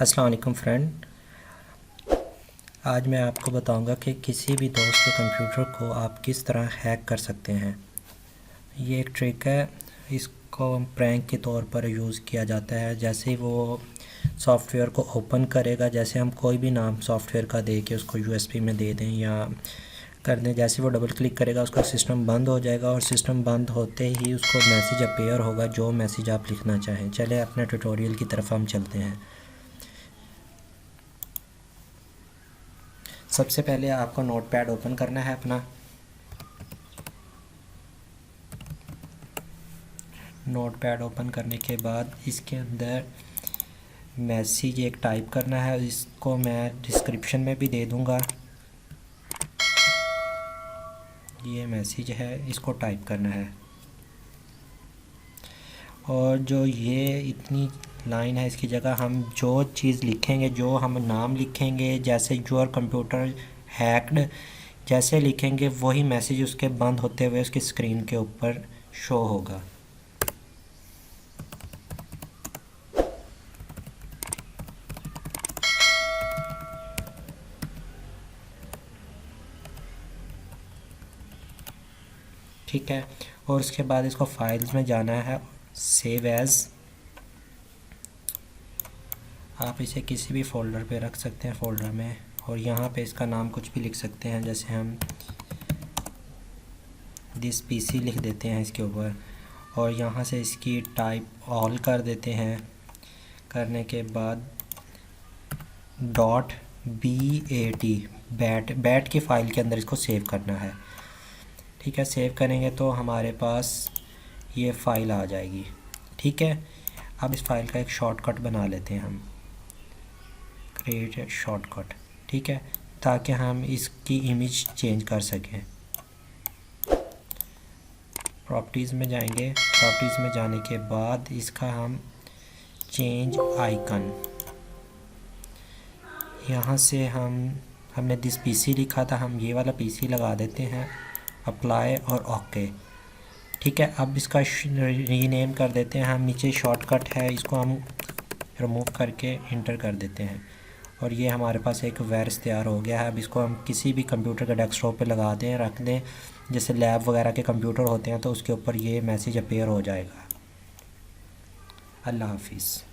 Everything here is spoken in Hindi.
अस्सलाम वालेकुम फ्रेंड। आज मैं आपको बताऊंगा कि किसी भी दोस्त के कंप्यूटर को आप किस तरह हैक कर सकते हैं। ये एक ट्रिक है, इसको प्रैंक के तौर पर यूज़ किया जाता है। जैसे ही वो सॉफ्टवेयर को ओपन करेगा, जैसे हम कोई भी नाम सॉफ्टवेयर का दे के उसको यूएसबी में दे दें या कर दें, जैसे वो डबल क्लिक करेगा उसका सिस्टम बंद हो जाएगा और सिस्टम बंद होते ही उसको मैसेज अपीयर होगा, जो मैसेज आप लिखना चाहें। चले अपने ट्यूटोरियल की तरफ हम चलते हैं। सबसे पहले आपको नोटपैड ओपन करना है अपना। नोटपैड ओपन करने के बाद इसके अंदर मैसेज एक टाइप करना है, इसको मैं डिस्क्रिप्शन में भी दे दूंगा। ये मैसेज है, इसको टाइप करना है। और जो ये इतनी लाइन है, इसकी जगह हम जो चीज़ लिखेंगे, जो हम नाम लिखेंगे, जैसे योर कंप्यूटर हैक्ड जैसे लिखेंगे, वही मैसेज उसके बंद होते हुए उसकी स्क्रीन के ऊपर शो होगा। ठीक है। और उसके बाद इसको फाइल्स में जाना है, सेव एज़। आप इसे किसी भी फ़ोल्डर पे रख सकते हैं, फ़ोल्डर में, और यहाँ पे इसका नाम कुछ भी लिख सकते हैं। जैसे हम दिस पीसी लिख देते हैं इसके ऊपर, और यहाँ से इसकी टाइप ऑल कर देते हैं। करने के बाद .bat बैट की फ़ाइल के अंदर इसको सेव करना है। ठीक है, सेव करेंगे तो हमारे पास ये फ़ाइल आ जाएगी। ठीक है, अब इस फाइल का एक शॉर्टकट बना लेते हैं हम, क्रिएट शॉर्टकट। ठीक है, ताकि हम इसकी इमेज चेंज कर सकें। प्रॉपर्टीज़ में जाएंगे, प्रॉपर्टीज़ में जाने के बाद इसका हम चेंज आइकन, यहाँ से हमने दिस पीसी लिखा था, हम ये वाला पीसी लगा देते हैं, अप्लाई और ओके। ठीक है, अब इसका रीनेम कर देते हैं हम। नीचे शॉर्टकट है, इसको हम रिमूव करके इंटर कर देते हैं, और ये हमारे पास एक वायरस तैयार हो गया है। अब इसको हम किसी भी कंप्यूटर के डेस्कटॉप पे लगा दें, रख दें, जैसे लैब वगैरह के कंप्यूटर होते हैं, तो उसके ऊपर ये मैसेज अपीयर हो जाएगा। अल्लाह हाफिज़।